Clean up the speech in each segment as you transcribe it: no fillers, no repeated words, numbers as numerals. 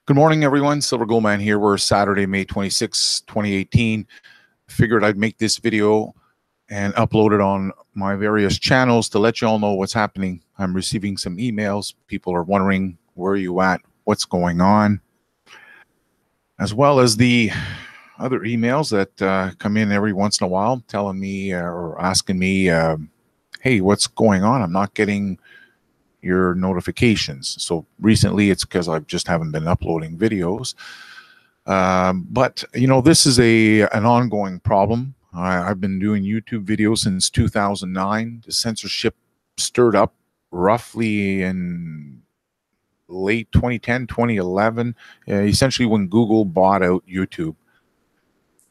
Good morning, everyone. Silver Gold Man here. We're Saturday, May 26, 2018. Figured I'd make this video and upload it on my various channels to let you all know what's happening. I'm receiving some emails. People are wondering, where are you at? What's going on? As well as the other emails that come in every once in a while telling me or asking me, hey, what's going on? I'm not getting your notifications. So recently it's because I just haven't been uploading videos. But you know, this is an ongoing problem. I've been doing YouTube videos since 2009. The censorship stirred up roughly in late 2010, 2011, essentially when Google bought out YouTube.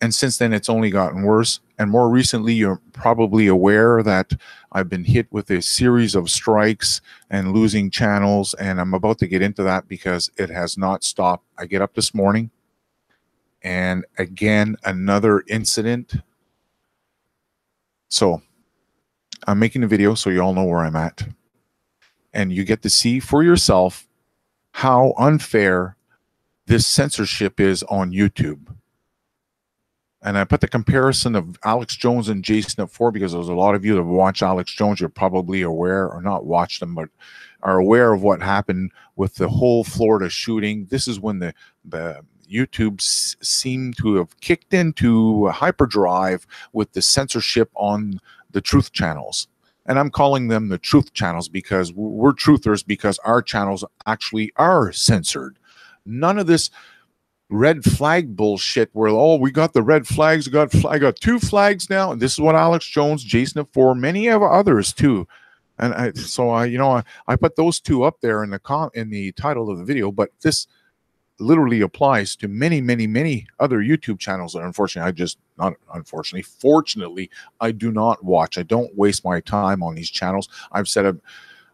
And since then, it's only gotten worse. And more recently, you're probably aware that I've been hit with a series of strikes and losing channels. And I'm about to get into that because it has not stopped. I get up this morning and again, another incident. So I'm making a video so you all know where I'm at. And you get to see for yourself how unfair this censorship is on YouTube. And I put the comparison of Alex Jones and JSNIP4 because there's a lot of you that watch Alex Jones. You're probably aware, or not watched them, but are aware of what happened with the whole Florida shooting. This is when the YouTube seemed to have kicked into hyperdrive with the censorship on the truth channels. And I'm calling them the truth channels because we're truthers, because our channels actually are censored. None of this red flag bullshit where, oh, we got the red flags, I got two flags now. And this is what Alex Jones, JSNIP4, many of others too. And I put those two up there in the title of the video, but this literally applies to many other YouTube channels that fortunately I do not watch. I don't waste my time on these channels.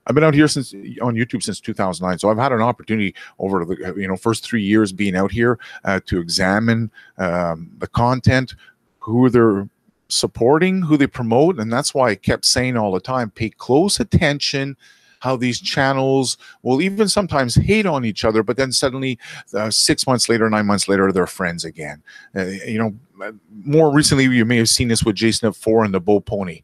I've been out here on YouTube since 2009, so I've had an opportunity over the first 3 years being out here to examine the content, who they're supporting, who they promote, and that's why I kept saying all the time, pay close attention how these channels will even sometimes hate on each other, but then suddenly 6 months later, 9 months later, they're friends again. More recently, you may have seen this with JSNIP4 and the Bo Pony.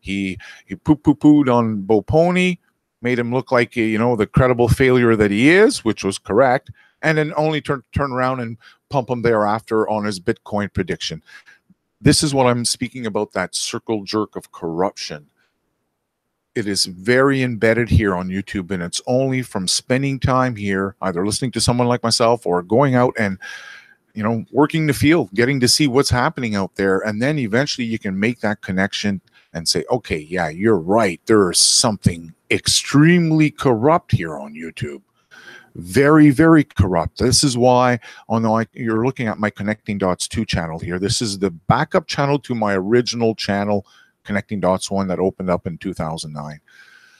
He poo-pooed on Bo Pony, made him look like the credible failure that he is, which was correct, and then only turn around and pump him thereafter on his Bitcoin prediction. This is what I'm speaking about, that circle jerk of corruption. It is very embedded here on YouTube, and it's only from spending time here, either listening to someone like myself or going out and working the field, getting to see what's happening out there, and then eventually you can make that connection and say, okay, yeah, you're right. There is something extremely corrupt here on YouTube. Very corrupt. This is why, you're looking at my Connecting Dots 2 channel here. This is the backup channel to my original channel, Connecting Dots 1, that opened up in 2009.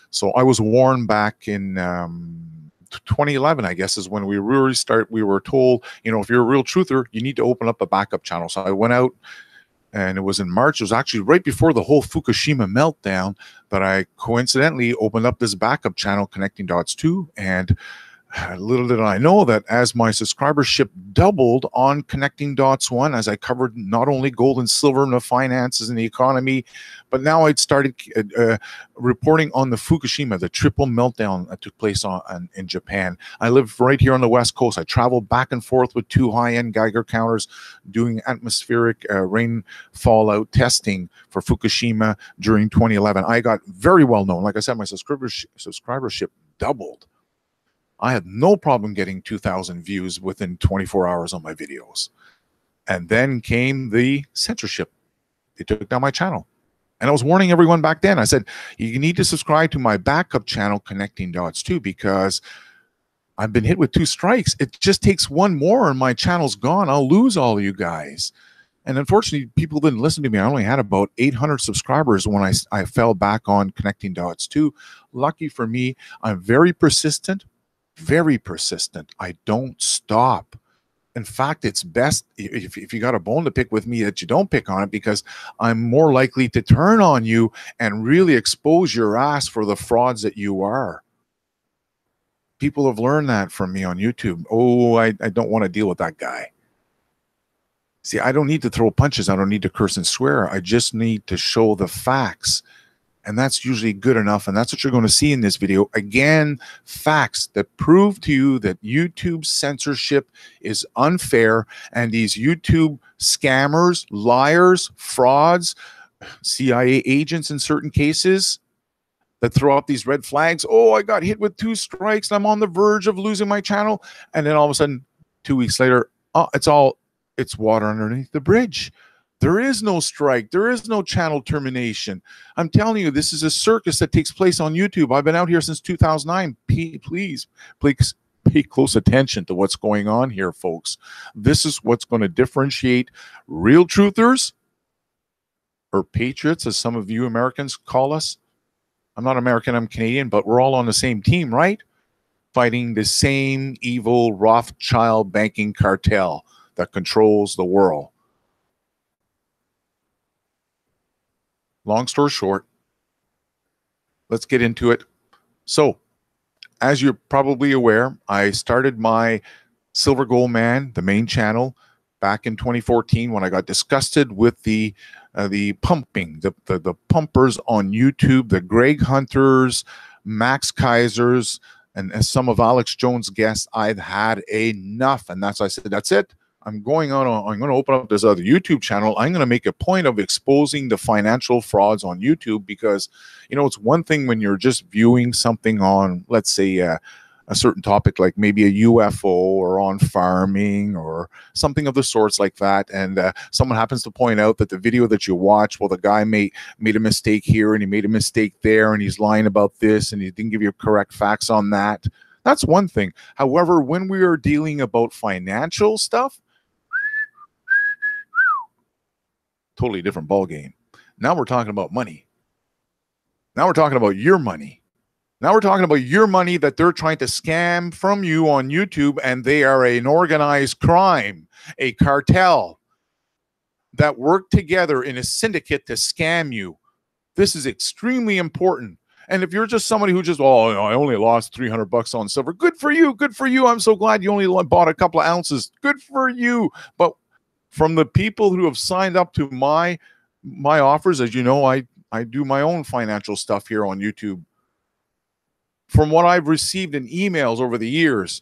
So I was warned back in 2011, I guess, is when we really we were told, if you're a real truther, you need to open up a backup channel. So I went out, and it was in March. It was actually right before the whole Fukushima meltdown that I coincidentally opened up this backup channel, Connecting Dots 2. And little did I know that as my subscribership doubled on Connecting Dots 1, as I covered not only gold and silver and the finances and the economy, but now I'd started reporting on the Fukushima, the triple meltdown that took place in Japan. I live right here on the West Coast. I traveled back and forth with 2 high-end Geiger counters doing atmospheric rain fallout testing for Fukushima during 2011. I got very well known. Like I said, my subscribership doubled. I had no problem getting 2,000 views within 24 hours on my videos. And then came the censorship. They took down my channel. And I was warning everyone back then. I said, you need to subscribe to my backup channel, Connecting Dots 2, because I've been hit with 2 strikes. It just takes one more and my channel's gone. I'll lose all of you guys. And unfortunately, people didn't listen to me. I only had about 800 subscribers when I fell back on Connecting Dots 2. Lucky for me, I'm very persistent. Very persistent. I don't stop. In fact, it's best if you got a bone to pick with me that you don't pick on it, because I'm more likely to turn on you and really expose your ass for the frauds that you are. People have learned that from me on YouTube. Oh, I don't want to deal with that guy. See, I don't need to throw punches. I don't need to curse and swear. I just need to show the facts. And that's usually good enough. And that's what you're going to see in this video. Again, facts that prove to you that YouTube censorship is unfair. And these YouTube scammers, liars, frauds, CIA agents in certain cases that throw up these red flags. Oh, I got hit with 2 strikes. And I'm on the verge of losing my channel. And then all of a sudden, 2 weeks later, oh, it's water underneath the bridge. There is no strike. There is no channel termination. I'm telling you, this is a circus that takes place on YouTube. I've been out here since 2009. Please pay close attention to what's going on here, folks. This is what's going to differentiate real truthers, or patriots, as some of you Americans call us. I'm not American, I'm Canadian, but we're all on the same team, right? Fighting the same evil Rothschild banking cartel that controls the world. Long story short, let's get into it. So, as you're probably aware, I started my Silver Gold Man, the main channel, back in 2014 when I got disgusted with the pumping, the pumpers on YouTube, the Greg Hunters, Max Keisers, and some of Alex Jones' guests. I've had enough, and I said, that's it. I'm going to open up this other YouTube channel. I'm going to make a point of exposing the financial frauds on YouTube, because, you know, it's one thing when you're just viewing something on, let's say, a certain topic, like maybe a UFO or on farming or something of the sorts like that. And someone happens to point out that the video that you watch, well, the guy made a mistake here and he made a mistake there and he's lying about this and he didn't give you correct facts on that. That's one thing. However, when we are dealing about financial stuff, totally different ball game. Now we're talking about money. Now we're talking about your money. Now we're talking about your money that they're trying to scam from you on YouTube, and they are an organized crime, a cartel that work together in a syndicate to scam you. This is extremely important. And if you're just somebody who just, oh, I only lost $300 on silver, good for you. Good for you. I'm so glad you only bought a couple of ounces. Good for you. But from the people who have signed up to my offers, as you know, I do my own financial stuff here on YouTube. From what I've received in emails over the years,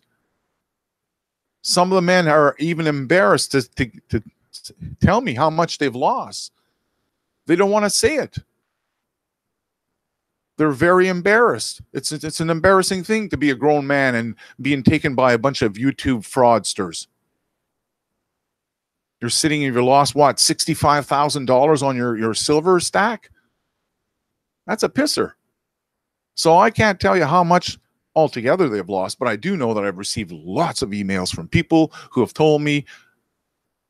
some of the men are even embarrassed to tell me how much they've lost. They don't want to say it. They're very embarrassed. It's an embarrassing thing to be a grown man and being taken by a bunch of YouTube fraudsters. You're sitting and you've lost, what, $65,000 on your silver stack? That's a pisser. So I can't tell you how much altogether they've lost, but I do know that I've received lots of emails from people who have told me,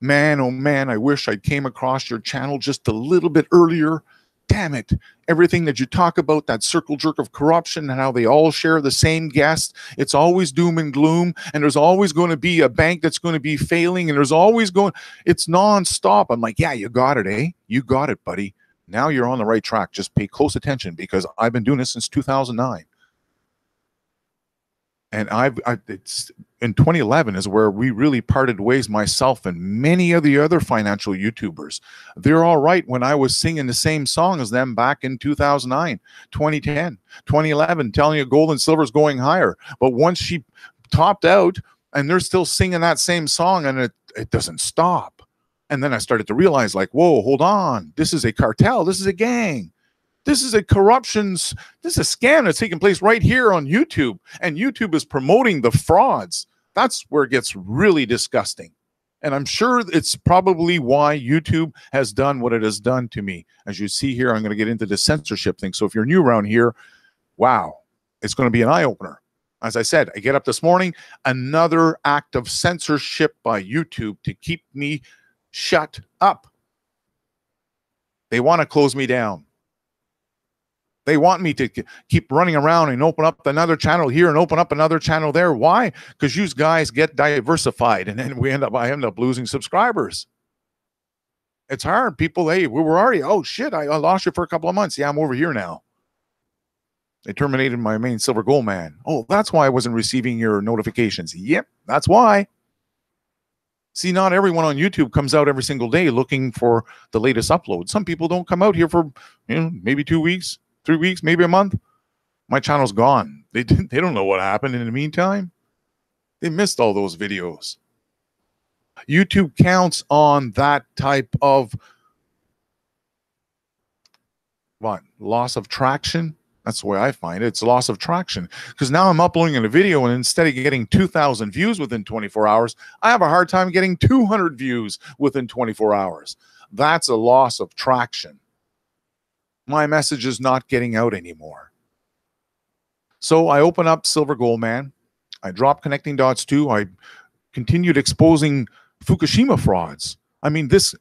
man, oh man, I wish I came across your channel just a little bit earlier. Damn it. Everything that you talk about, that circle jerk of corruption and how they all share the same guest, it's always doom and gloom, and there's always going to be a bank that's going to be failing, and there's always it's nonstop. I'm like, yeah, you got it, eh? You got it, buddy. Now you're on the right track. Just pay close attention, because I've been doing this since 2009. And it's in 2011 is where we really parted ways, myself and many of the other financial YouTubers. They're all right when I was singing the same song as them back in 2009, 2010, 2011, telling you gold and silver is going higher. But once she topped out, and they're still singing that same song, and it doesn't stop. And then I started to realize, like, whoa, hold on. This is a cartel. This is a gang. This is a this is a scam that's taking place right here on YouTube. And YouTube is promoting the frauds. That's where it gets really disgusting. And I'm sure it's probably why YouTube has done what it has done to me. As you see here, I'm going to get into the censorship thing. So if you're new around here, wow, it's going to be an eye-opener. As I said, I get up this morning, another act of censorship by YouTube to keep me shut up. They want to close me down. They want me to keep running around and open up another channel here and open up another channel there. Why? Because you guys get diversified, and then I end up losing subscribers. It's hard. People, hey, we were already, oh shit, I lost you for a couple of months. Yeah, I'm over here now. They terminated my main silver gold man. Oh, that's why I wasn't receiving your notifications. Yep, that's why. See, not everyone on YouTube comes out every single day looking for the latest upload. Some people don't come out here for, maybe 2 weeks, 3 weeks, maybe a month. My channel's gone. They don't know what happened in the meantime. They missed all those videos. YouTube counts on that type of loss of traction. That's the way I find it. It's loss of traction. Because now I'm uploading a video, and instead of getting 2,000 views within 24 hours, I have a hard time getting 200 views within 24 hours. That's a loss of traction. My message is not getting out anymore. So I open up Silver Gold Man. I drop connecting dots too. I continued exposing Fukushima frauds. I mean, this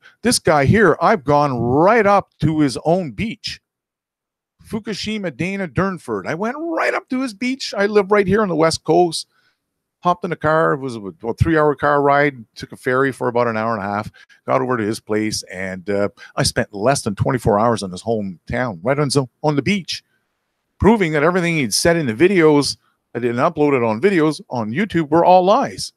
guy here, I've gone right up to his own beach. Fukushima Dana Durnford. I went right up to his beach. I live right here on the West Coast. Hopped in a car. It was a 3-hour car ride. Took a ferry for about an hour and a half. Got over to his place, and I spent less than 24 hours in his hometown, right on the beach, proving that everything he'd said in the videos that didn't upload it on videos on YouTube were all lies.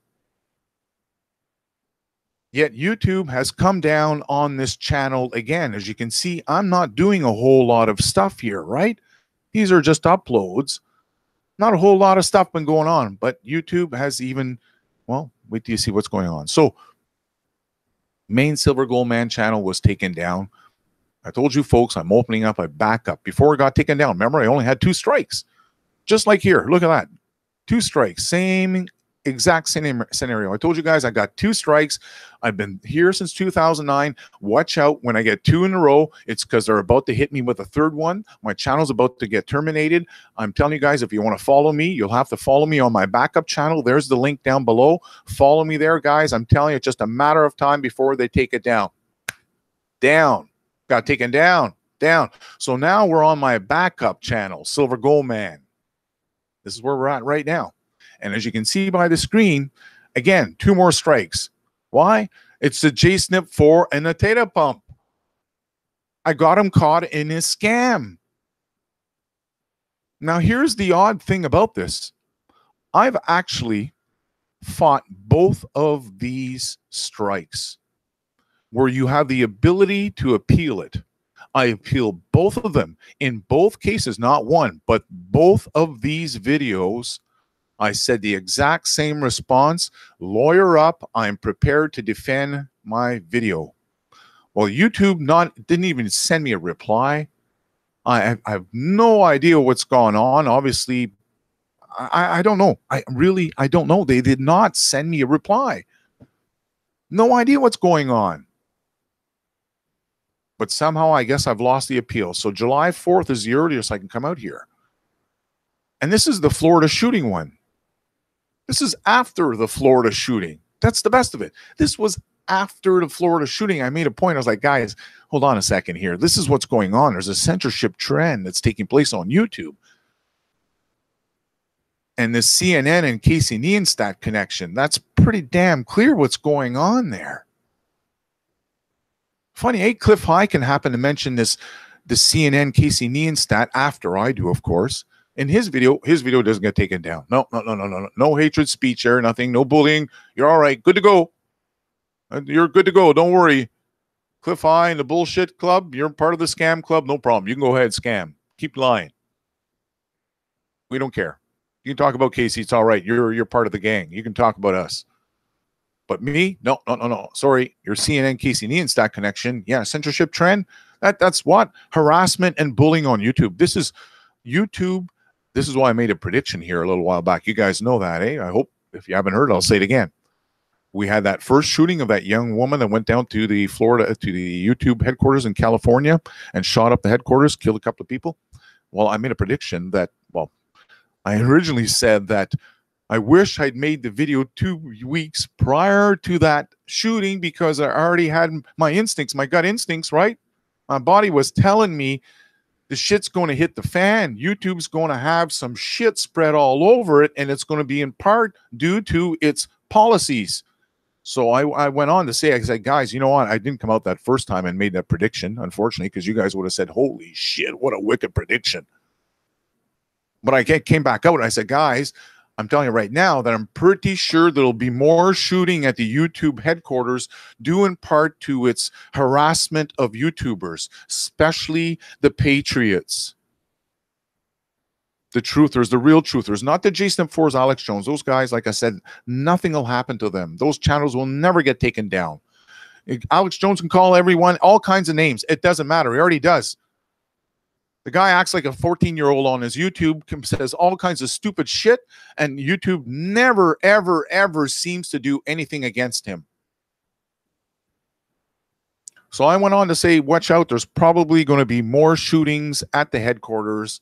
Yet YouTube has come down on this channel again. As you can see, I'm not doing a whole lot of stuff here, right? These are just uploads. Not a whole lot of stuff been going on, but YouTube has even, well, wait till you see what's going on. So, main Silver Gold Man channel was taken down. I told you folks, I'm opening up a backup. Before it got taken down, remember, I only had 2 strikes. Just like here, look at that. 2 strikes, same exact scenario. I told you guys I got 2 strikes. I've been here since 2009. Watch out when I get 2 in a row. It's because they're about to hit me with a 3rd one. My channel's about to get terminated. I'm telling you guys, if you want to follow me, you'll have to follow me on my backup channel. There's the link down below. Follow me there, guys. I'm telling you, it's just a matter of time before they take it down. Down. Got taken down. Down. So now we're on my backup channel, Silver Gold Man. This is where we're at right now. And as you can see by the screen, again, 2 more strikes. Why? It's the JSNIP4 and the THETA pump. I got him caught in his scam. Now, here's the odd thing about this. I've actually fought both of these strikes where you have the ability to appeal it. I appeal both of them. In both cases, not one, but both of these videos, I said the exact same response. Lawyer up. I'm prepared to defend my video. Well, YouTube didn't even send me a reply. I have no idea what's going on. Obviously, I don't know. I don't know. They did not send me a reply. No idea what's going on. But somehow I guess I've lost the appeal. So July 4th is the earliest I can come out here. And this is the Florida shooting one. This is after the Florida shooting. That's the best of it. This was after the Florida shooting. I made a point. I was like, guys, hold on a second here. This is what's going on. There's a censorship trend that's taking place on YouTube. And this CNN and Casey Neistat connection, that's pretty damn clear what's going on there. Funny, Cliff High can happen to mention the CNN Casey Neistat after I do, of course. In his video doesn't get taken down. No hatred speech there, nothing, no bullying. You're all right, good to go. You're good to go, don't worry. Cliff High and the bullshit club, you're part of the scam club, no problem. You can go ahead, scam. Keep lying. We don't care. You can talk about Casey, it's all right. You're part of the gang. You can talk about us. But me, no. Sorry, your CNN Casey Neistat connection. Yeah, censorship trend. That's what? Harassment and bullying on YouTube. This is YouTube. This is why I made a prediction here a little while back. You guys know that, eh? I hope if you haven't heard, I'll say it again. We had that first shooting of that young woman that went down to the YouTube headquarters in California and shot up the headquarters, killed a couple of people. Well, I made a prediction that, well, I originally said that I wish I'd made the video 2 weeks prior to that shooting because I already had my instincts, my gut instincts, right? My body was telling me the shit's going to hit the fan. YouTube's going to have some shit spread all over it, and it's going to be in part due to its policies. So I went on to say, I said, guys, you know what? I didn't come out that first time and made that prediction, unfortunately, because you guys would have said, holy shit, what a wicked prediction. But I came back out and I said, guys, I'm telling you right now that I'm pretty sure there'll be more shooting at the YouTube headquarters due in part to its harassment of YouTubers, especially the patriots. The truthers, the real truthers, not the JSNIP4's Alex Jones. Those guys, like I said, nothing will happen to them. Those channels will never get taken down. Alex Jones can call everyone all kinds of names. It doesn't matter. He already does. The guy acts like a 14-year-old on his YouTube, says all kinds of stupid shit, and YouTube never, ever, ever seems to do anything against him. So I went on to say, watch out. There's probably going to be more shootings at the headquarters,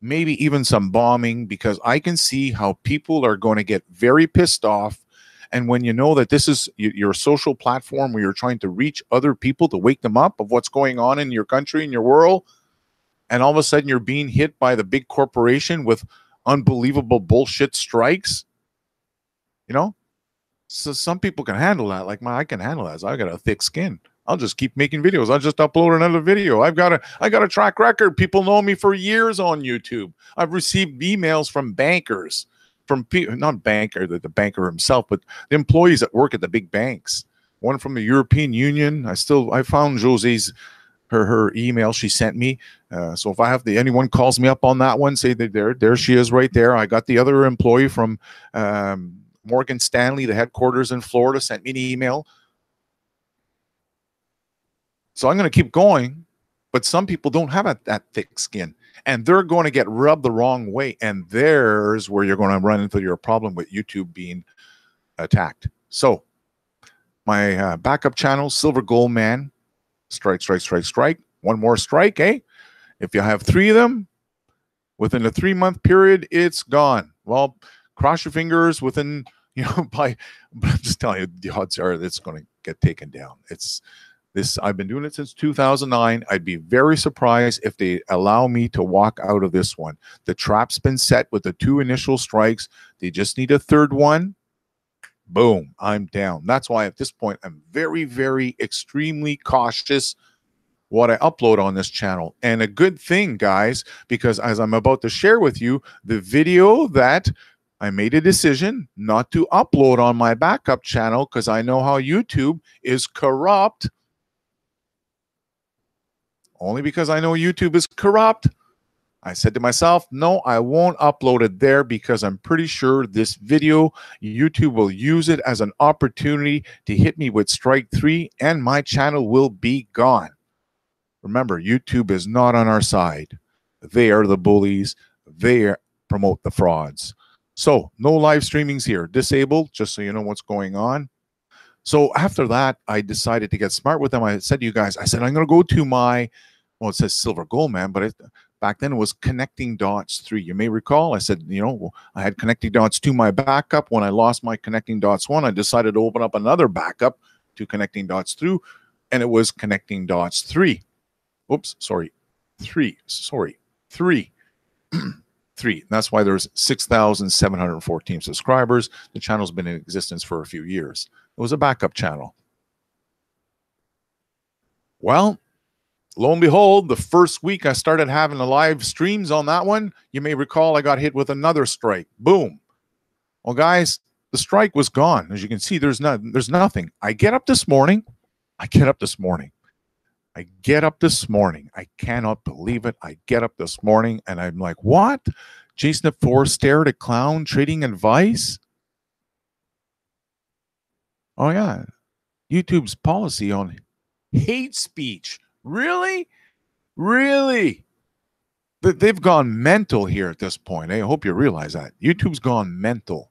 maybe even some bombing, because I can see how people are going to get very pissed off. And when you know that this is your social platform where you're trying to reach other people to wake them up of what's going on in your country, in your world, and all of a sudden you're being hit by the big corporation with unbelievable bullshit strikes, you know? So some people can handle that. Like I can handle that. So I got a thick skin. I'll just keep making videos. I'll just upload another video. I got a track record. People know me for years on YouTube. I've received emails from bankers, from people, not banker, the banker himself, but the employees that work at the big banks. One from the European Union. I found Jose's her email she sent me. So if I have anyone calls me up on that one, say that there she is right there. I got the other employee from Morgan Stanley, the headquarters in Florida, sent me an email. So I'm going to keep going, but some people don't have that thick skin, and they're going to get rubbed the wrong way, and there's where you're going to run into your problem with YouTube being attacked. So my backup channel, Silver Gold Man, strike, strike, strike, strike. One more strike, eh? If you have 3 of them, within a 3-month period, it's gone. Well, cross your fingers within, but I'm just telling you, the odds are it's going to get taken down. I've been doing it since 2009. I'd be very surprised if they allow me to walk out of this one. The trap's been set with the 2 initial strikes. They just need a 3rd one. Boom, I'm down. That's why at this point, I'm very, very extremely cautious what I upload on this channel. And a good thing, guys, because as I'm about to share with you, the video that I made a decision not to upload on my backup channel because I know how YouTube is corrupt. Only because I know YouTube is corrupt. I said to myself, no, I won't upload it there because I'm pretty sure this video, YouTube will use it as an opportunity to hit me with strike 3 and my channel will be gone. Remember, YouTube is not on our side. They are the bullies. They promote the frauds. So no live streamings here. Disabled, just so you know what's going on. So after that, I decided to get smart with them. I said to you guys, I said, I'm going to go to my, well, it says Silver Gold Man, but back then it was Connecting Dots 3. You may recall, I said, I had Connecting Dots 2 my backup. When I lost my Connecting Dots 1, I decided to open up another backup to Connecting Dots 2, and it was Connecting Dots 3. Oops, sorry, 3. Sorry, 3. 3. That's why there's 6,714 subscribers. The channel's been in existence for a few years. It was a backup channel. Well, lo and behold, the first week I started having the live streams on that one. You may recall I got hit with another strike. Boom. Well, guys, the strike was gone. As you can see, there's nothing. I get up this morning. I get up this morning. I cannot believe it. I get up this morning and I'm like, what? JSNIP4 stared at clown trading advice? Oh, yeah. YouTube's policy on hate speech. Really? Really? They've gone mental here at this point. I hope you realize that. YouTube's gone mental.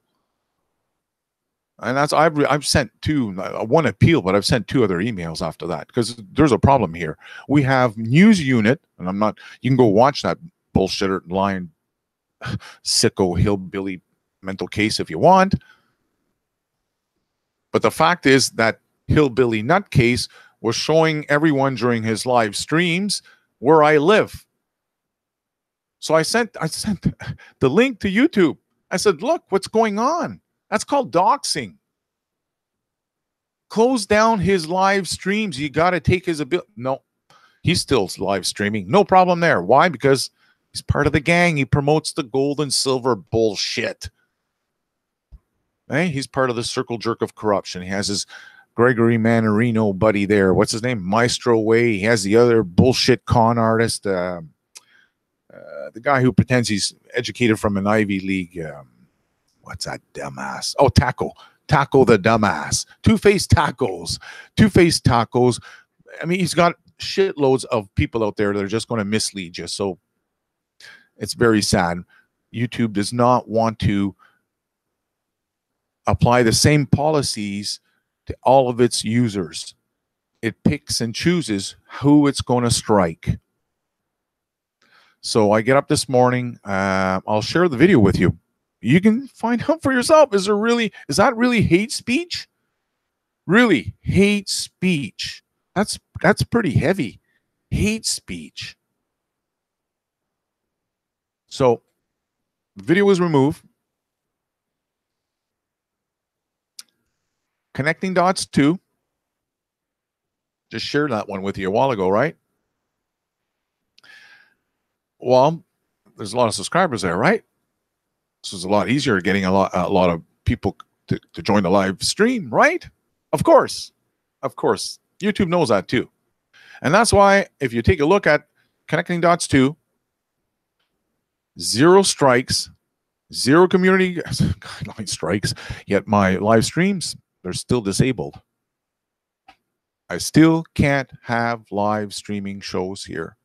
And that's I've sent 2, 1 appeal, but I've sent 2 other emails after that because there's a problem here. We have news unit, and I'm not. You can go watch that bullshitter lying sicko hillbilly mental case if you want. But the fact is that hillbilly nutcase was showing everyone during his live streams where I live. So I sent the link to YouTube. I said, look, what's going on? That's called doxing. Close down his live streams. You got to take his ability. No, he's still live streaming. No problem there. Why? Because He's part of the gang. He promotes the gold and silver bullshit. Hey, he's part of the circle jerk of corruption. He has his Gregory Mannarino buddy there. What's his name? Maestro Way. He has the other bullshit con artist, the guy who pretends he's educated from an Ivy League. What's that dumbass? Oh, Taco the dumbass. Two-faced tacos. I mean, he's got shitloads of people out there that are just going to mislead you. So it's very sad. YouTube does not want to apply the same policies to all of its users. It picks and chooses who it's going to strike. So I get up this morning. I'll share the video with you. You can find out for yourself. Is that really hate speech? Really, hate speech. That's pretty heavy. Hate speech. So the video was removed. Connecting dots 2. Just shared that one with you a while ago, right? Well, there's a lot of subscribers there, right? This is a lot easier getting a lot of people to join the live stream, right? Of course. YouTube knows that too. And that's why if you take a look at Connecting Dots 2, 0 strikes, 0 community guideline strikes, yet my live streams, they're still disabled. I still can't have live streaming shows here.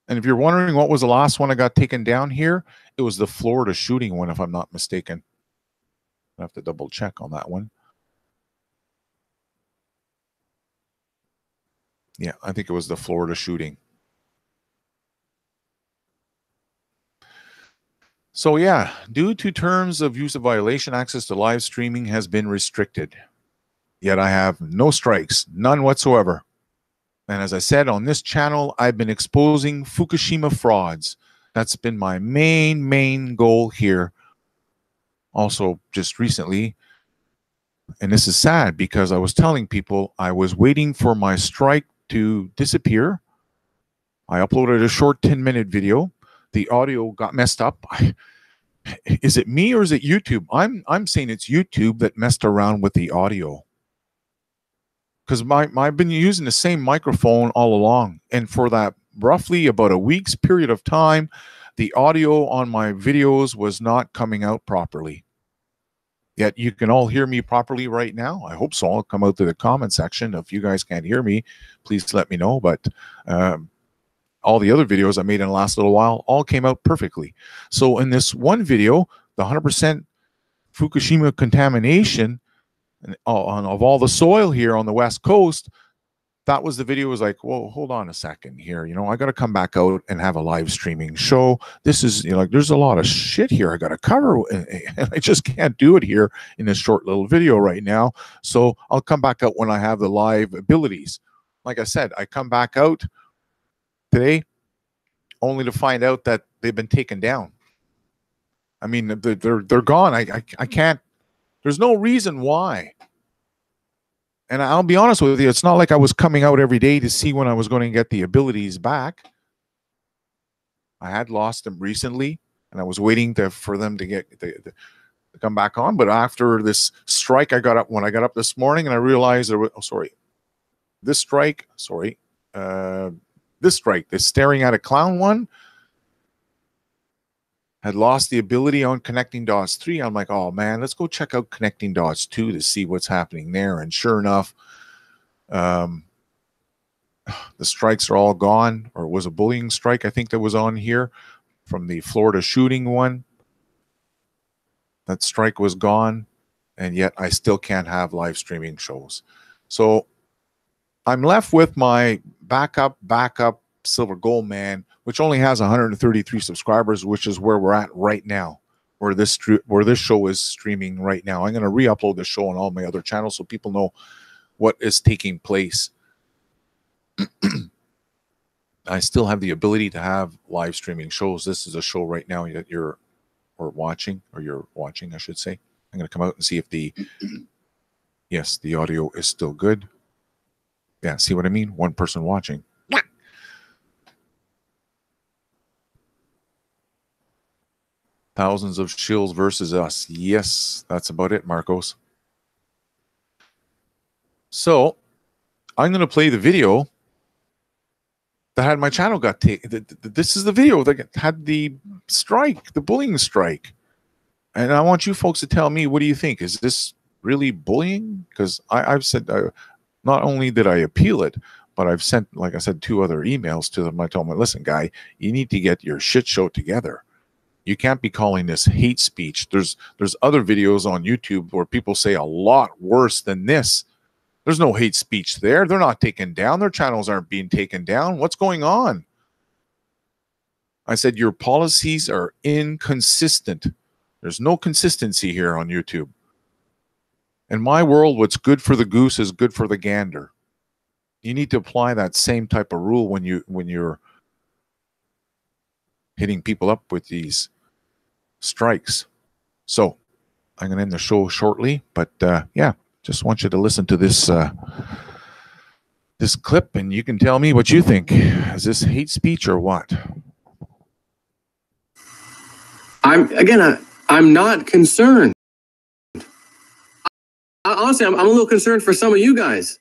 And if you're wondering what was the last one I got taken down here, it was the Florida shooting one, if I'm not mistaken. I have to double check on that one. Yeah, I think it was the Florida shooting. So yeah, due to terms of use of violation, access to live streaming has been restricted. Yet I have no strikes, none whatsoever. And as I said, on this channel, I've been exposing Fukushima frauds. That's been my main goal here. Also, just recently, and this is sad because I was telling people I was waiting for my strike to disappear. I uploaded a short 10-minute video. The audio got messed up. Is it me or is it YouTube? I'm saying it's YouTube that messed around with the audio. Because I've been using the same microphone all along. And for that roughly about a week's period of time, the audio on my videos was not coming out properly. Yet you can all hear me properly right now. I hope so. I'll come out to the comment section. If you guys can't hear me, please let me know. But all the other videos I made in the last little while all came out perfectly. So in this one video, the 100% Fukushima contamination of all the soil here on the West Coast, that was the video. Was like, whoa, hold on a second here. You know, I got to come back out and have a live streaming show. This is, you know, like, there's a lot of shit here I got to cover, and I just can't do it here in this short little video right now. So I'll come back out when I have the live abilities. Like I said, I come back out today only to find out that they've been taken down. I mean, they're gone. I can't. There's no reason why. And I'll be honest with you, it's not like I was coming out every day to see when I was going to get the abilities back. I had lost them recently, and I was waiting for them to get to come back on. But after this strike, when I got up this morning, and I realized there was, this strike, the staring at a clown one, had lost the ability on Connecting Dots 3. I'm like, oh man, let's go check out Connecting Dots 2 to see what's happening there. And sure enough, the strikes are all gone. Or it was a bullying strike, I think, that was on here from the Florida shooting one. That strike was gone, and yet I still can't have live streaming shows. So I'm left with my backup Silver Gold Man, which only has 133 subscribers, which is where we're at right now, where this show is streaming right now. I'm going to re-upload this show on all my other channels so people know what is taking place. I still have the ability to have live streaming shows. This is a show right now that you're watching, I should say. I'm going to come out and see if yes, the audio is still good. Yeah, see what I mean? One person watching. Thousands of shills versus us. Yes, that's about it, Marcos. So I'm going to play the video that had my channel got taken. This is the video that had the strike, the bullying strike. And I want you folks to tell me, what do you think? Is this really bullying? Because I've said, not only did I appeal it, but I've sent, like I said, 2 other emails to them. I told them, listen, guy, you need to get your shit show together. You can't be calling this hate speech. There's other videos on YouTube where people say a lot worse than this. There's no hate speech there. They're not taken down. Their channels aren't being taken down. What's going on? I said, your policies are inconsistent. There's no consistency here on YouTube. In my world, what's good for the goose is good for the gander. You need to apply that same type of rule when you're hitting people up with these strikes. So I'm going to end the show shortly, but yeah, just want you to listen to this this clip, and you can tell me what you think. Is this hate speech or what? I'm not concerned. Honestly, I'm a little concerned for some of you guys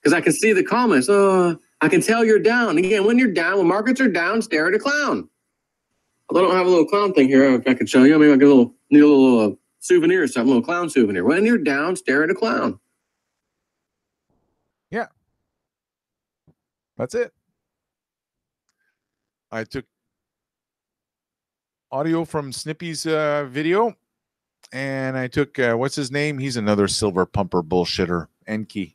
because I can see the comments. I can tell you're down. Again, when you're down, when markets are down, stare at a clown. Although I don't have a little clown thing here, I can show you. Maybe I get need a little souvenir or something, a little clown souvenir. When you're down, stare at a clown. Yeah. That's it. I took audio from Snippy's video, and I took, what's his name? He's another silver pumper bullshitter, Enki.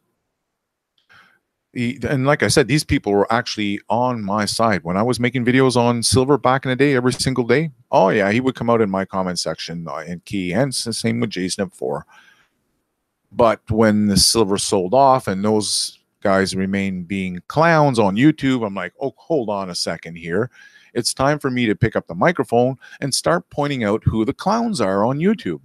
And like I said, these people were actually on my side. When I was making videos on silver back in the day, every single day, oh yeah, he would come out in my comment section, Enki, and it's the same with JSNIP4. But when the silver sold off and those guys remain being clowns on YouTube, I'm like, oh, hold on a second here. It's time for me to pick up the microphone and start pointing out who the clowns are on YouTube.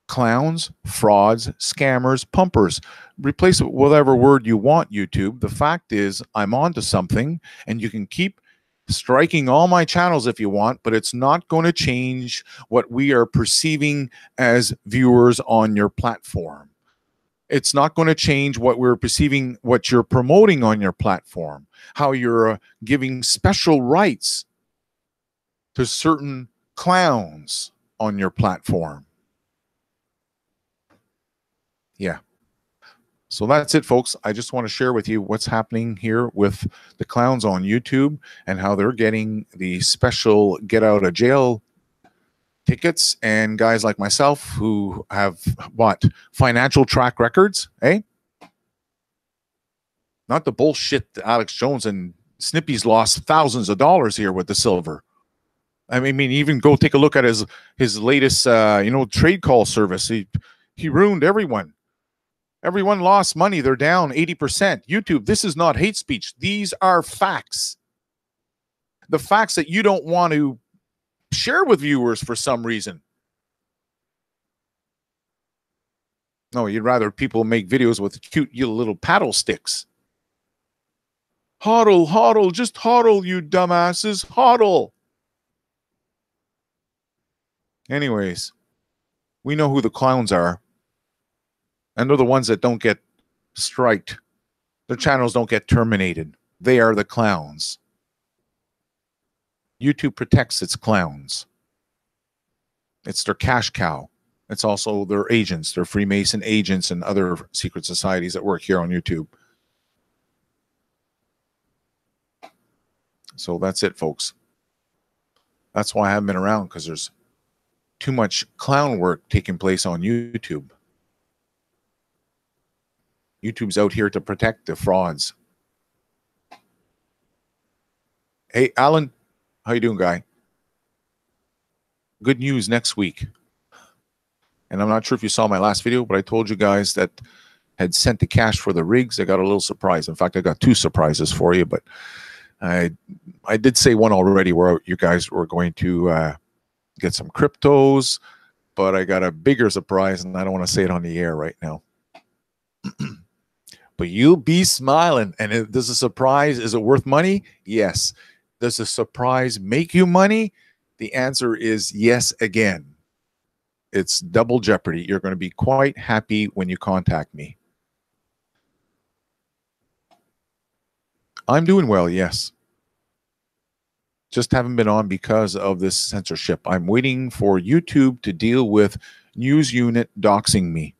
Clowns, frauds, scammers, pumpers. Replace it with whatever word you want, YouTube. The fact is, I'm onto something, and you can keep striking all my channels if you want, but it's not going to change what we are perceiving as viewers on your platform. It's not going to change what we're perceiving, what you're promoting on your platform, how you're giving special rights to certain clowns on your platform. Yeah. So that's it, folks. I just want to share with you what's happening here with the clowns on YouTube and how they're getting the special get out of jail tickets, and guys like myself who have what financial track records, eh? Not the bullshit that Alex Jones and Snippy's lost thousands of dollars here with the silver. I mean, even go take a look at his latest trade call service. He ruined everyone. Everyone lost money. They're down 80%. YouTube, this is not hate speech. These are facts. The facts that you don't want to share with viewers for some reason. No, you'd rather people make videos with cute little paddle sticks. Hodl, hodl, just hodl, you dumbasses. Hodl. Anyways, we know who the clowns are. And they're the ones that don't get striked. Their channels don't get terminated. They are the clowns. YouTube protects its clowns. It's their cash cow. It's also their agents, their Freemason agents and other secret societies that work here on YouTube. So that's it, folks. That's why I haven't been around, because there's too much clown work taking place on YouTube. YouTube's out here to protect the frauds. Hey, Alan, how you doing, guy? Good news next week. And I'm not sure if you saw my last video, but I told you guys that had sent the cash for the rigs. I got a little surprise. In fact, I got 2 surprises for you, but I did say one already where you guys were going to get some cryptos, but I got a bigger surprise, and I don't want to say it on the air right now. But you'll be smiling. And does a surprise, is it worth money? Yes. Does a surprise make you money? The answer is yes again. It's double jeopardy. You're going to be quite happy when you contact me. I'm doing well, yes. Just haven't been on because of this censorship. I'm waiting for YouTube to deal with News Unit doxing me.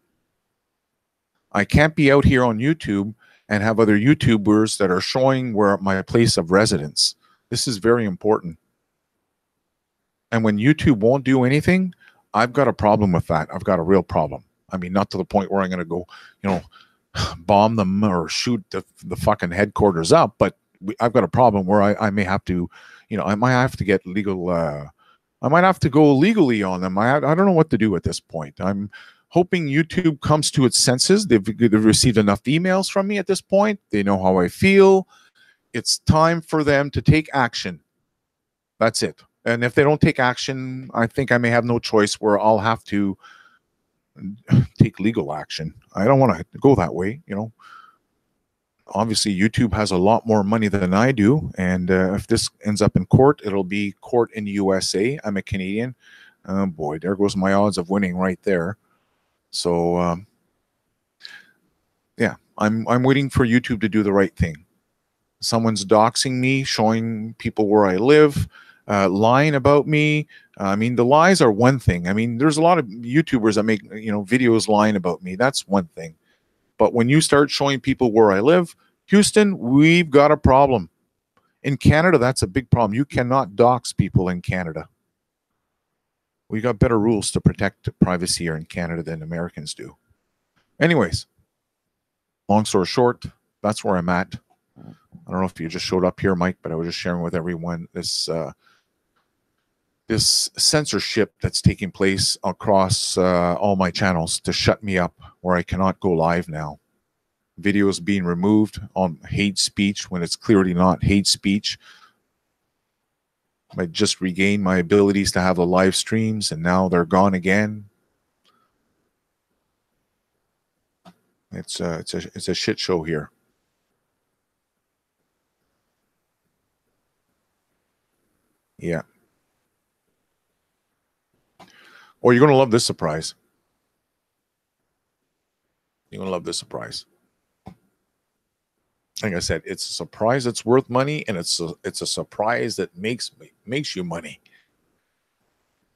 I can't be out here on YouTube and have other YouTubers that are showing where my place of residence. This is very important. And when YouTube won't do anything, I've got a problem with that. I've got a real problem. I mean, not to the point where I'm going to go, you know, bomb them or shoot the fucking headquarters up, but I've got a problem where I may have to, you know, I might have to get legal, I might have to go legally on them. I don't know what to do at this point. I'm hoping YouTube comes to its senses. They've received enough emails from me at this point. They know how I feel. It's time for them to take action. That's it. And if they don't take action, I think I may have no choice where I'll have to take legal action. I don't want to go that way, you know. Obviously, YouTube has a lot more money than I do, and if this ends up in court, it'll be court in the USA. I'm a Canadian. Boy, there goes my odds of winning right there. So, yeah, I'm waiting for YouTube to do the right thing. Someone's doxing me, showing people where I live, lying about me. I mean, the lies are one thing. I mean, there's a lot of YouTubers that make, you know, videos lying about me. That's one thing. But when you start showing people where I live, Houston, we've got a problem. In Canada, that's a big problem. You cannot dox people in Canada. We got better rules to protect privacy here in Canada than Americans do. Anyways, long story short, that's where I'm at. I don't know if you just showed up here, Mike, but I was just sharing with everyone this this censorship that's taking place across all my channels to shut me up where I cannot go live now. Videos being removed on hate speech when it's clearly not hate speech. I just regained my abilities to have the live streams, and now they're gone again. It's a shit show here. Yeah. Or you're going to love this surprise. You're going to love this surprise. Like I said, it's a surprise that's worth money, and it's a surprise that makes you money.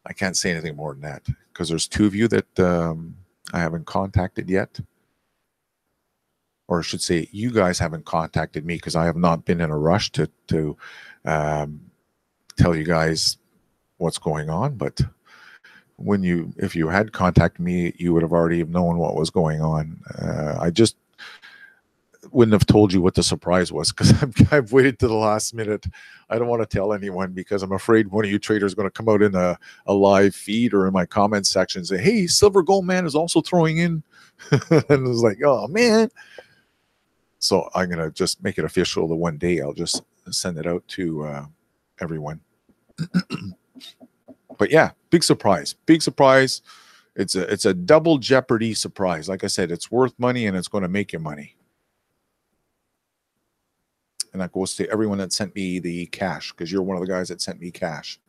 I can't say anything more than that because there's two of you that I haven't contacted yet. Or I should say, you guys haven't contacted me because I have not been in a rush to tell you guys what's going on. But if you had contacted me, you would have already known what was going on. I just wouldn't have told you what the surprise was because I've waited to the last minute. I don't want to tell anyone because I'm afraid one of you traders is going to come out in a live feed or in my comment section and say, hey, Silver Gold Man is also throwing in. And it's like, oh, man. So I'm going to just make it official the one day. I'll just send it out to everyone. But yeah, big surprise. Big surprise. It's a double jeopardy surprise. Like I said, it's worth money and it's going to make you money. And that goes to everyone that sent me the cash, because you're one of the guys that sent me cash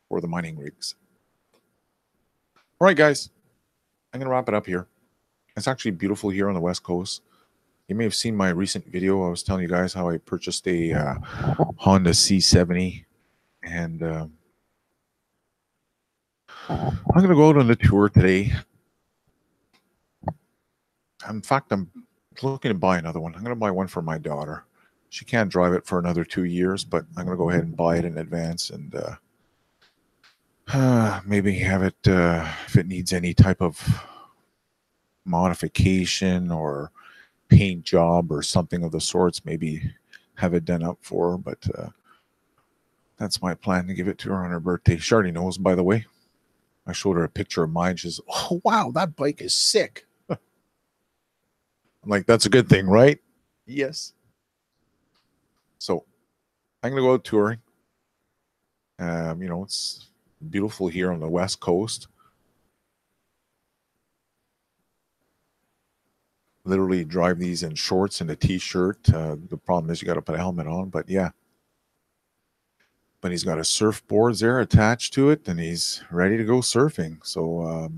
for the mining rigs. All right, guys. I'm going to wrap it up here. It's actually beautiful here on the West Coast. You may have seen my recent video. I was telling you guys how I purchased a Honda C70. And I'm going to go out on the tour today. In fact, I'm looking to buy another one. I'm going to buy one for my daughter. She can't drive it for another 2 years, but I'm going to go ahead and buy it in advance and maybe have it if it needs any type of modification or paint job or something of the sorts, maybe have it done up for her. But that's my plan, to give it to her on her birthday. She already knows, by the way. I showed her a picture of mine. She says, oh, wow, that bike is sick. I'm like, that's a good thing, right? Yes. So I'm going to go out touring. You know, it's beautiful here on the West Coast. Literally drive these in shorts and a t-shirt. The problem is you got to put a helmet on, but yeah. but he's got a surfboard there attached to it, and he's ready to go surfing. So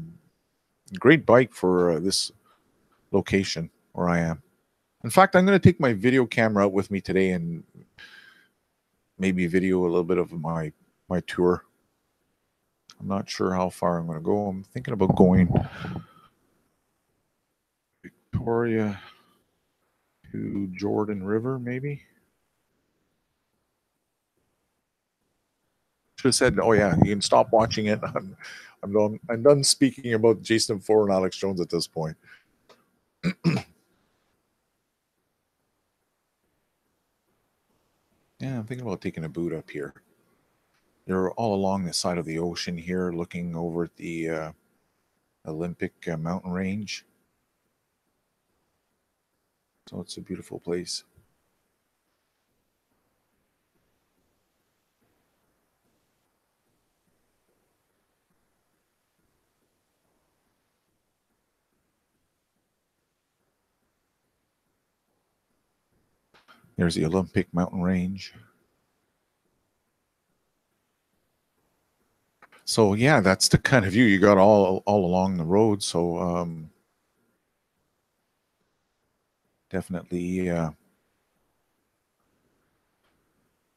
great bike for this location where I am. In fact, I'm going to take my video camera out with me today and maybe video a little bit of my tour. I'm not sure how far I'm going to go. I'm thinking about going Victoria to Jordan River, maybe. Should have said, oh yeah, you can stop watching it. I'm done speaking about JSNIP4 and Alex Jones at this point. Yeah, I'm thinking about taking a boot up here. They're all along the side of the ocean here, looking over at the Olympic mountain range. So it's a beautiful place. There's the Olympic mountain range. So yeah, that's the kind of view you got all along the road. So definitely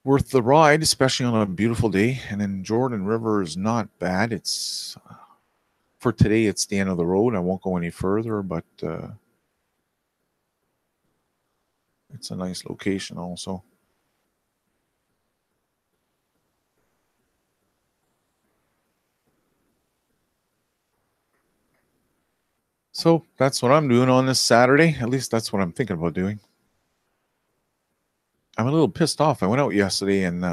worth the ride, especially on a beautiful day. And then Jordan River is not bad. It's for today, it's the end of the road. I won't go any further, but it's a nice location also. So that's what I'm doing on this Saturday. At least that's what I'm thinking about doing. I'm a little pissed off. I went out yesterday and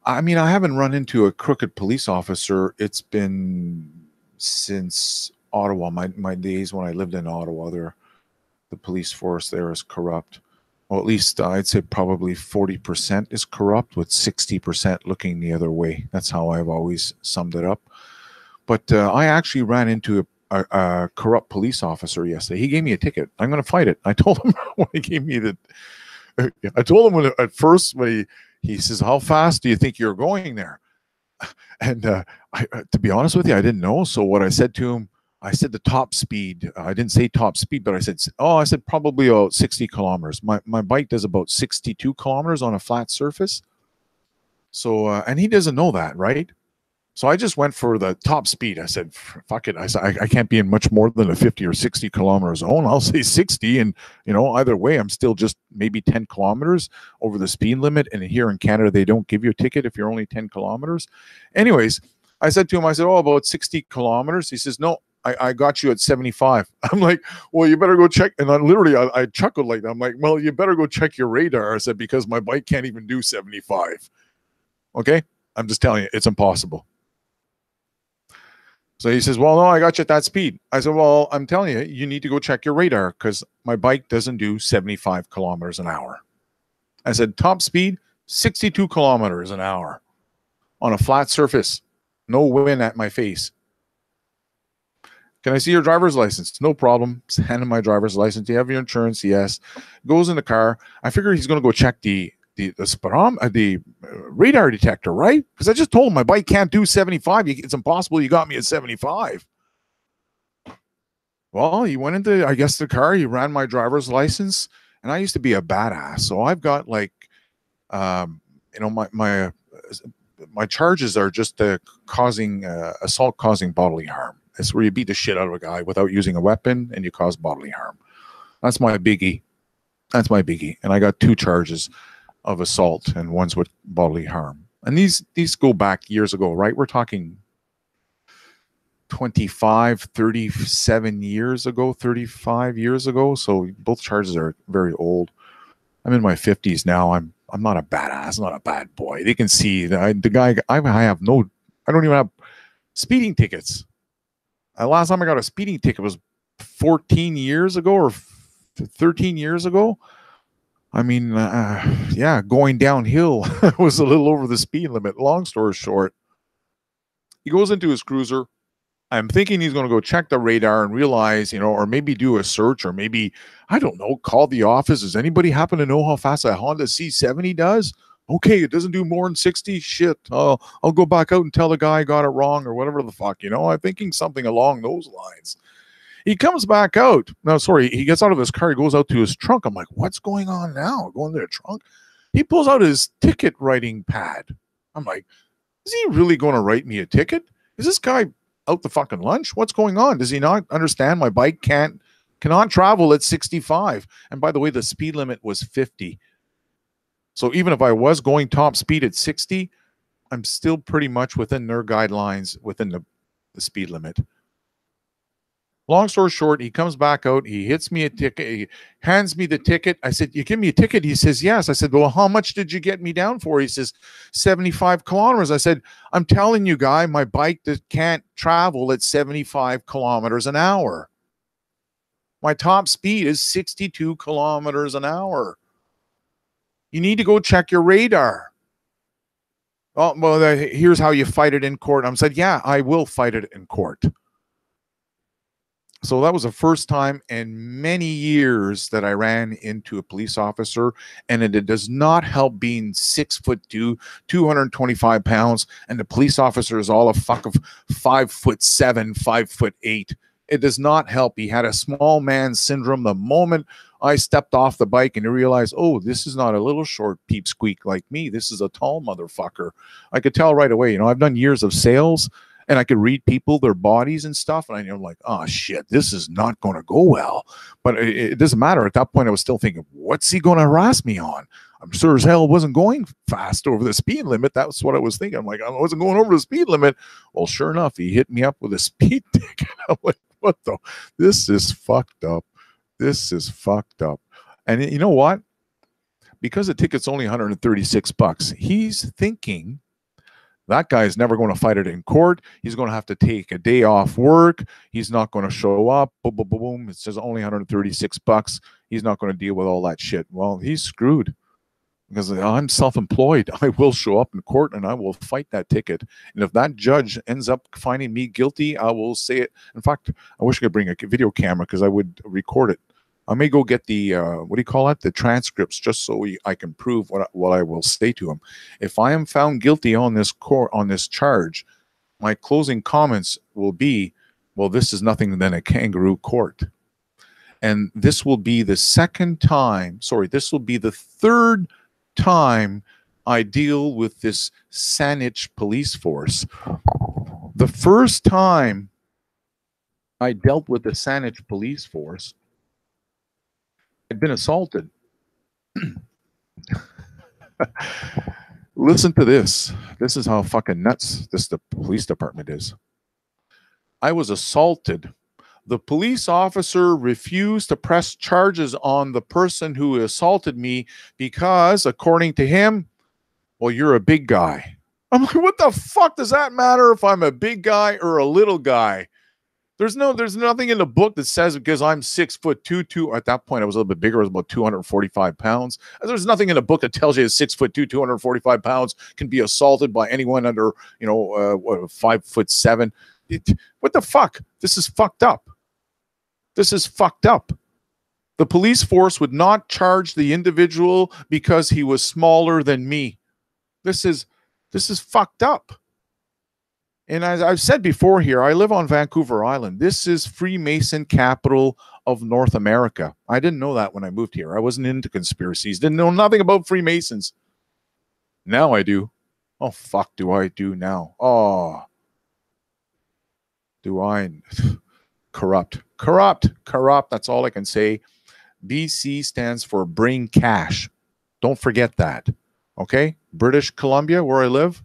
I mean, I haven't run into a crooked police officer. It's been since Ottawa, my days when I lived in Ottawa. The police force there is corrupt. Well, at least I'd say probably 40% is corrupt, with 60% looking the other way. That's how I've always summed it up. But I actually ran into a corrupt police officer yesterday. He gave me a ticket. I'm going to fight it. I told him when he gave me I told him at first when he says, "How fast do you think you're going there?" And to be honest with you, I didn't know. So what I said to him, I said the top speed. I didn't say top speed, but I said probably about 60 kilometers. My bike does about 62 kilometers on a flat surface. So and he doesn't know that, right? So I just went for the top speed. I said, fuck it. I said, I can't be in much more than a 50 or 60 kilometer zone. I'll say 60. And, you know, either way, I'm still just maybe 10 kilometers over the speed limit. And here in Canada, they don't give you a ticket if you're only 10 kilometers. Anyways, I said to him, I said, oh, about 60 kilometers. He says, no, I got you at 75. I'm like, well, you better go check. And I chuckled like that. I'm like, well, you better go check your radar. I said, because my bike can't even do 75. Okay. I'm just telling you, it's impossible. So he says, well, no, I got you at that speed. I said, well, I'm telling you, you need to go check your radar because my bike doesn't do 75 kilometers an hour. I said, top speed, 62 kilometers an hour on a flat surface. No wind at my face. Can I see your driver's license? No problem. Just hand him my driver's license. Do you have your insurance? Yes. Goes in the car. I figure he's going to go check the radar detector, right? Because I just told him my bike can't do 75. It's impossible. You got me at 75. Well, he went into, I guess, the car. He ran my driver's license, and I used to be a badass. So I've got like, you know, my charges are just causing assault, causing bodily harm. It's where you beat the shit out of a guy without using a weapon, and you cause bodily harm. That's my biggie. That's my biggie. And I got 2 charges of assault, and one's with bodily harm. And these go back years ago, right? We're talking 25, 37 years ago, 35 years ago. So both charges are very old. I'm in my 50s now. I'm not a badass, not a bad boy. They can see the guy. I don't even have speeding tickets. Last time I got a speeding ticket was 14 years ago or 13 years ago. I mean, yeah, going downhill was a little over the speed limit. Long story short, he goes into his cruiser. I'm thinking he's going to go check the radar and realize, you know, or maybe do a search, or maybe, I don't know, call the office. Does anybody happen to know how fast a Honda C70 does? Okay, it doesn't do more than 60. Shit. I'll go back out and tell the guy I got it wrong or whatever the fuck, you know. I'm thinking something along those lines. He comes back out. No, sorry. He gets out of his car. He goes out to his trunk. I'm like, what's going on now? Going to the trunk. He pulls out his ticket writing pad. I'm like, is he really going to write me a ticket? Is this guy out the fucking lunch? What's going on? Does he not understand my bike cannot travel at 65? And by the way, the speed limit was 50. So even if I was going top speed at 60, I'm still pretty much within their guidelines, within the speed limit. Long story short, he comes back out. He hits me a ticket. He hands me the ticket. I said, you give me a ticket? He says, yes. I said, well, how much did you get me down for? He says, 75 kilometers. I said, I'm telling you, guy, my bike that can't travel at 75 kilometers an hour. My top speed is 62 kilometers an hour. You need to go check your radar. Oh, well, here's how you fight it in court. I said, yeah, I will fight it in court. So that was the first time in many years that I ran into a police officer, and it does not help being 6'2", 225 pounds, and the police officer is all a fuck of 5'7", 5'8". It does not help. He had a small man syndrome the moment I stepped off the bike and realized, oh, this is not a little short peep squeak like me. This is a tall motherfucker. I could tell right away. You know, I've done years of sales, and I could read people, their bodies and stuff, and I'm like, oh, shit, this is not going to go well. But it doesn't matter. At that point, I was still thinking, what's he going to harass me on? I'm sure as hell wasn't going fast over the speed limit. That's what I was thinking. I'm like, I wasn't going over the speed limit. Well, sure enough, he hit me up with a speed ticket. I'm like, what the? This is fucked up. This is fucked up. And you know what? Because the ticket's only $136, he's thinking that guy's never going to fight it in court. He's going to have to take a day off work. He's not going to show up. Boom, boom, boom, boom. It says only $136. He's not going to deal with all that shit. Well, he's screwed. Because I'm self-employed. I will show up in court and I will fight that ticket. And if that judge ends up finding me guilty, I will say it. In fact, I wish I could bring a video camera because I would record it. I may go get the, what do you call it? The transcripts, just so I can prove what I will say to him. If I am found guilty on this charge, my closing comments will be, well, this is nothing than a kangaroo court. And this will be the this will be the third time I deal with this Saanich police force. The first time I dealt with the Saanich police force, I'd been assaulted. Listen to this. This is how fucking nuts the police department is. I was assaulted. The police officer refused to press charges on the person who assaulted me because, according to him, well, you're a big guy. I'm like, what the fuck does that matter if I'm a big guy or a little guy? There's nothing in the book that says because I'm 6'2", at that point I was a little bit bigger, I was about 245 pounds. There's nothing in the book that tells you that 6'2", 245 pounds can be assaulted by anyone under, 5'7". What the fuck? This is fucked up. This is fucked up. The police force would not charge the individual because he was smaller than me. This is fucked up. And as I've said before here, I live on Vancouver Island. This is Freemason capital of North America. I didn't know that when I moved here. I wasn't into conspiracies. Didn't know nothing about Freemasons. Now I do. Oh, fuck do I do now? Oh. Do I... Corrupt. That's all I can say. BC stands for bring cash. Don't forget that. Okay? British Columbia, where I live,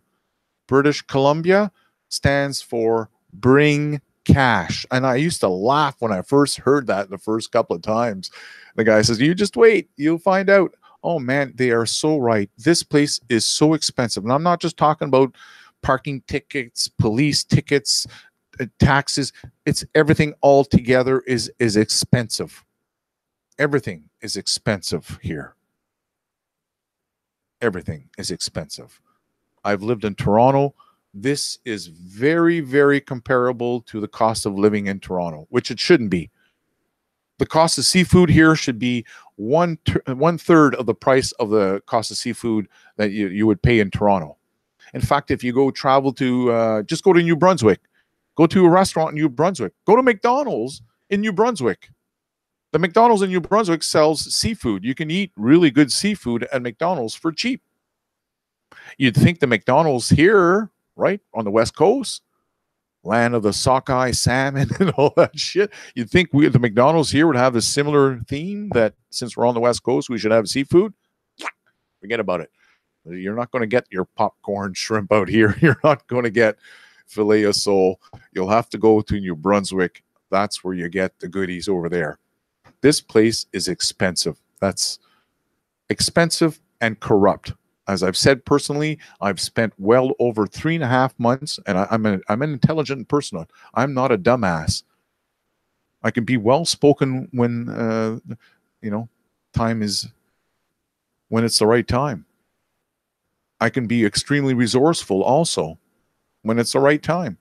British Columbia stands for bring cash. And I used to laugh when I first heard that the first couple of times. The guy says, you just wait, you'll find out. Oh man, they are so right. This place is so expensive. And I'm not just talking about parking tickets, police tickets, taxes. It's everything all together is expensive. Everything is expensive here. Everything is expensive. I've lived in Toronto. This is very, very comparable to the cost of living in Toronto, which it shouldn't be. The cost of seafood here should be one third of the price of the cost of seafood that you would pay in Toronto. In fact, if you go travel to, just go to New Brunswick, go to a restaurant in New Brunswick, go to McDonald's in New Brunswick. The McDonald's in New Brunswick sells seafood. You can eat really good seafood at McDonald's for cheap. You'd think the McDonald's here, right, on the West Coast, land of the sockeye salmon and all that shit, you'd think the McDonald's here would have a similar theme, that since we're on the West Coast, we should have seafood. Forget about it. You're not going to get your popcorn shrimp out here. You're not going to get filet of sole. You'll have to go to New Brunswick. That's where you get the goodies over there. This place is expensive. That's expensive and corrupt. As I've said personally, I've spent well over 3.5 months, and I'm an intelligent person. I'm not a dumbass. I can be well spoken when time is when it's the right time. I can be extremely resourceful also when it's the right time.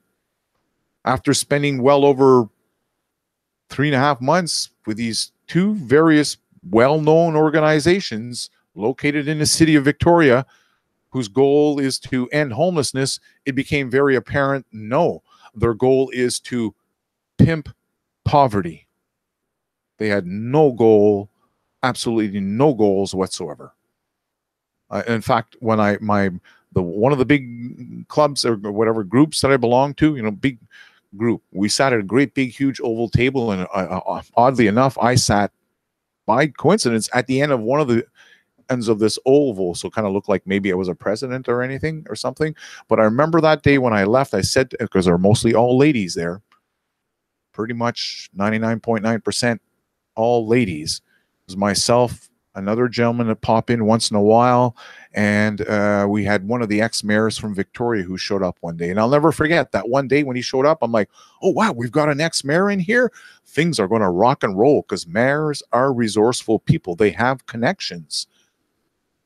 After spending well over 3.5 months with these two various well-known organizations located in the city of Victoria, whose goal is to end homelessness, it became very apparent, no, their goal is to pimp poverty. They had no goal, absolutely no goals whatsoever. In fact, when one of the big clubs or whatever groups that I belong to, big group, we sat at a great big huge oval table, and oddly enough, I sat by coincidence at the end of one of the ends of this oval, so kind of looked like maybe I was a president or anything or something. But I remember that day when I left, I said, because there were mostly all ladies there, pretty much 99.9% all ladies. It was myself, another gentleman that pop in once in a while, and we had one of the ex-mayors from Victoria who showed up one day. And I'll never forget that one day when he showed up, I'm like, oh wow, we've got an ex-mayor in here. Things are going to rock and roll, because mayors are resourceful people. They have connections.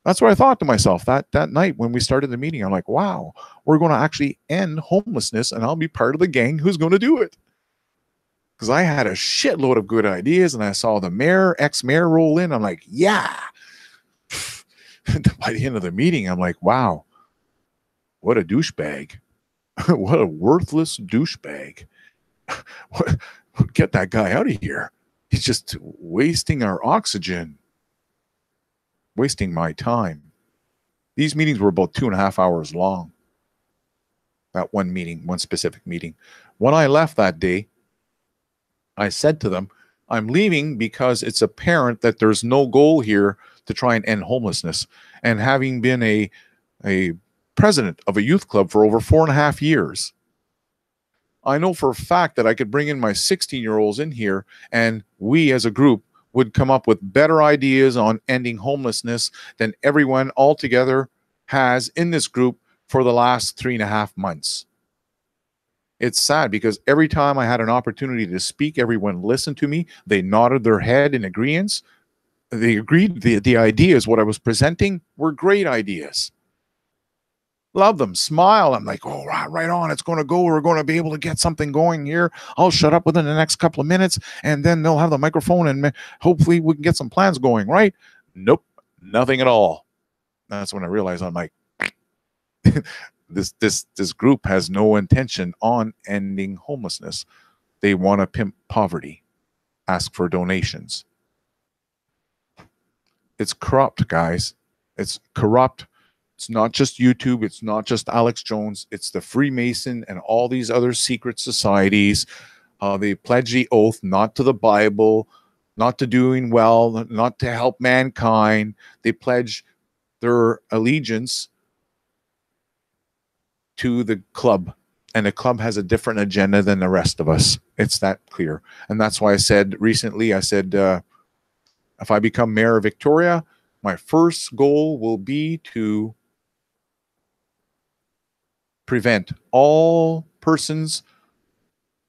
That's what I thought to myself that night when we started the meeting. I'm like, wow, we're going to actually end homelessness, and I'll be part of the gang who's going to do it. Because I had a shitload of good ideas, and I saw the ex-mayor roll in. I'm like, yeah. By the end of the meeting, I'm like, wow, what a douchebag. What a worthless douchebag. Get that guy out of here. He's just wasting our oxygen. Wasting my time. These meetings were about 2.5 hours long. That one meeting, one specific meeting. When I left that day, I said to them, I'm leaving because it's apparent that there's no goal here to try and end homelessness. And having been a president of a youth club for over 4.5 years, I know for a fact that I could bring in my 16-year-olds in here, and we as a group would come up with better ideas on ending homelessness than everyone altogether has in this group for the last 3.5 months. It's sad because every time I had an opportunity to speak, everyone listened to me. They nodded their head in agreement. They agreed the ideas, what I was presenting, were great ideas. Love them. Smile. I'm like, oh, right on. It's going to go. We're going to be able to get something going here. I'll shut up within the next couple of minutes, and then they'll have the microphone, and hopefully we can get some plans going, right? Nope. Nothing at all. That's when I realized I'm like, this group has no intention on ending homelessness. They want to pimp poverty, ask for donations. It's corrupt, guys. It's corrupt. It's not just YouTube. It's not just Alex Jones. It's the Freemason and all these other secret societies. They pledge the oath not to the Bible, not to doing well, not to help mankind. They pledge their allegiance to the club, and the club has a different agenda than the rest of us. It's that clear. And that's why I said recently, I said, if I become mayor of Victoria, my first goal will be to prevent all persons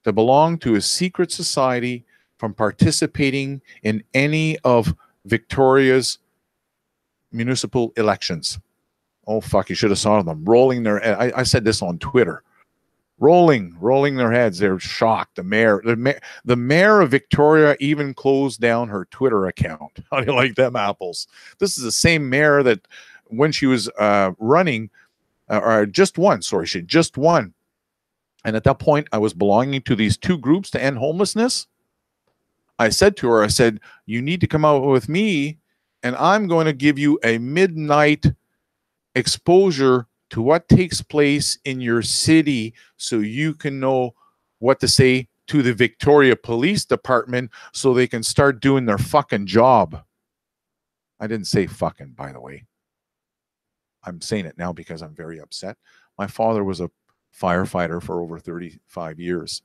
that belong to a secret society from participating in any of Victoria's municipal elections. Oh, fuck, you should have saw them rolling their... I said this on Twitter. rolling their heads. They're shocked. The mayor of Victoria even closed down her Twitter account. How do you like them apples? This is the same mayor that when she was running, or just won, sorry, she just won. And at that point, I was belonging to these two groups to end homelessness. I said to her, I said, you need to come out with me, and I'm going to give you a midnight exposure to what takes place in your city so you can know what to say to the Victoria Police Department so they can start doing their fucking job. I didn't say fucking, by the way. I'm saying it now because I'm very upset. My father was a firefighter for over 35 years.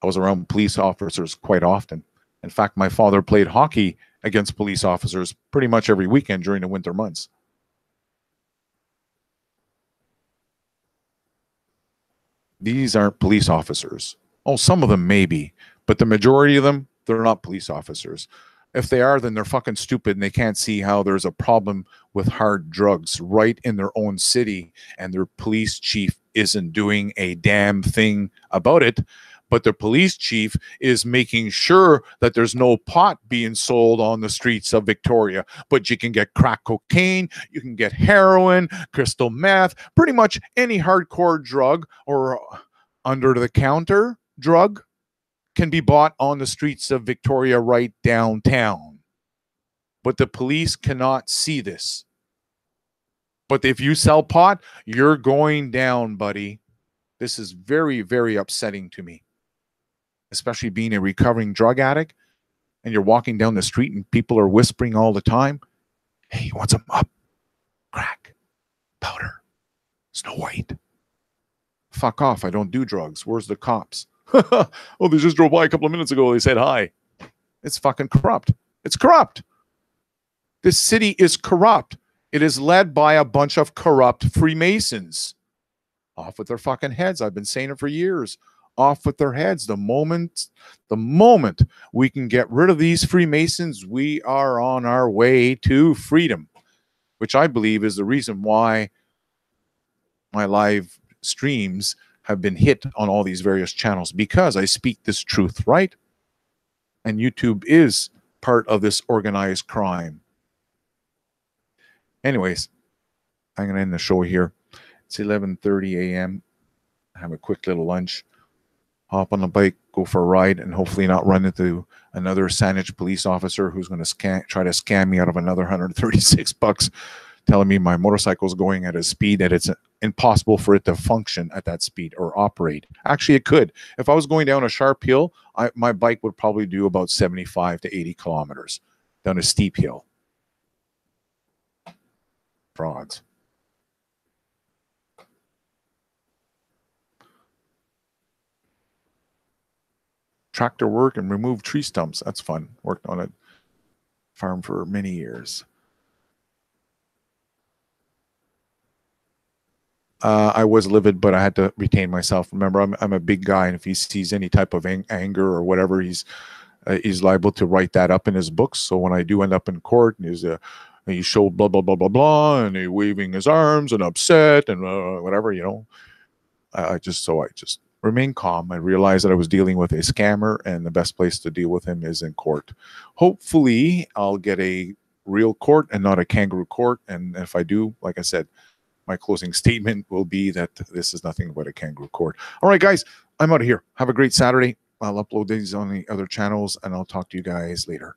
I was around police officers quite often. In fact, my father played hockey against police officers pretty much every weekend during the winter months. These aren't police officers. Oh, some of them maybe, but the majority of them, they're not police officers. If they are, then they're fucking stupid and they can't see how there's a problem with hard drugs right in their own city and their police chief isn't doing a damn thing about it. But the police chief is making sure that there's no pot being sold on the streets of Victoria. But you can get crack cocaine, you can get heroin, crystal meth, pretty much any hardcore drug or under-the-counter drug can be bought on the streets of Victoria right downtown. But the police cannot see this. But if you sell pot, you're going down, buddy. This is very, very upsetting to me. Especially being a recovering drug addict, and you're walking down the street and people are whispering all the time, hey, you want some up? Crack, powder, Snow White. Fuck off, I don't do drugs. Where's the cops? Oh, they just drove by a couple of minutes ago. They said hi. It's fucking corrupt. It's corrupt. This city is corrupt. It is led by a bunch of corrupt Freemasons. Off with their fucking heads. I've been saying it for years. Off with their heads. The moment we can get rid of these Freemasons, we are on our way to freedom, which I believe is the reason why my live streams have been hit on all these various channels, because I speak this truth, right? And YouTube is part of this organized crime. Anyways, I'm going to end the show here. It's 11:30 a.m. Have a quick little lunch. Hop on the bike, go for a ride, and hopefully not run into another Saanich police officer who's going to try to scam me out of another $136, telling me my motorcycle's going at a speed that it's impossible for it to function at that speed or operate. Actually, it could. If I was going down a sharp hill, my bike would probably do about 75 to 80 kilometers down a steep hill. Frauds. Tractor work and remove tree stumps. That's fun. Worked on a farm for many years. I was livid, but I had to retain myself. Remember, I'm a big guy, and if he sees any type of anger or whatever, he's liable to write that up in his books. So when I do end up in court, and he showed blah blah blah blah blah, and he waving his arms and upset and whatever, you know, I just remain calm. I realized that I was dealing with a scammer, and the best place to deal with him is in court. Hopefully, I'll get a real court and not a kangaroo court. And if I do, like I said, my closing statement will be that this is nothing but a kangaroo court. All right, guys, I'm out of here. Have a great Saturday. I'll upload these on the other channels, and I'll talk to you guys later.